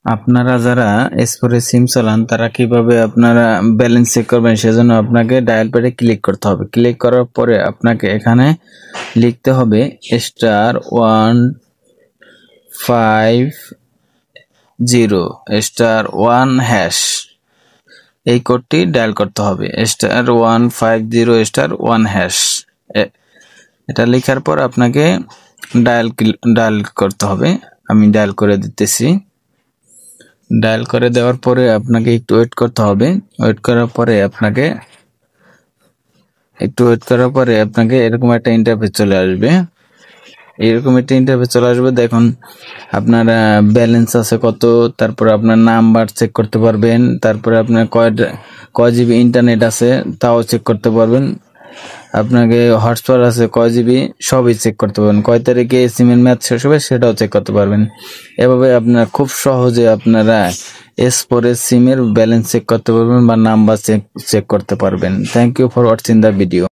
আপনারা যারা এসপোরে সিম চালান তারা কিভাবে আপনারা ব্যালেন্স চেক করবেন সেজন্য আপনাকে ডায়াল প্যাডে ক্লিক করতে হবে। ক্লিক করার পরে আপনাকে এখানে লিখতে হবে *150*1#। এই কোডটি ডায়াল করতে হবে *150*1#। এটা লেখার পর আপনাকে ডায়াল করতে হবে। আমি ডায়াল করে দিতেছি। ডায়াল করে দেওয়ার পরে আপনাকে একটু ওয়েট করতে হবে। ওয়েট করার পরে আপনাকে এরকম একটা ইন্টারফেস চলে আসবে। দেখুন আপনার ব্যালেন্স আছে কত, তারপরে আপনার নাম্বার চেক করতে পারবেন, তারপরে আপনার কয় জিবি ইন্টারনেট আছে তাও চেক করতে পারবেন, আপনাকে হটস্পট আছে কয় জিবি সবই চেক করতে পারবেন, কয় তারিখে সিমের ম্যাচ শেষ হবে সেটাও চেক করতে পারবেন। এভাবে আপনারা খুব সহজে আপনারা এসপোরে সিমের ব্যালেন্স চেক করতে পারবেন বা নাম্বার চেক করতে পারবেন। Thank you for watching the video.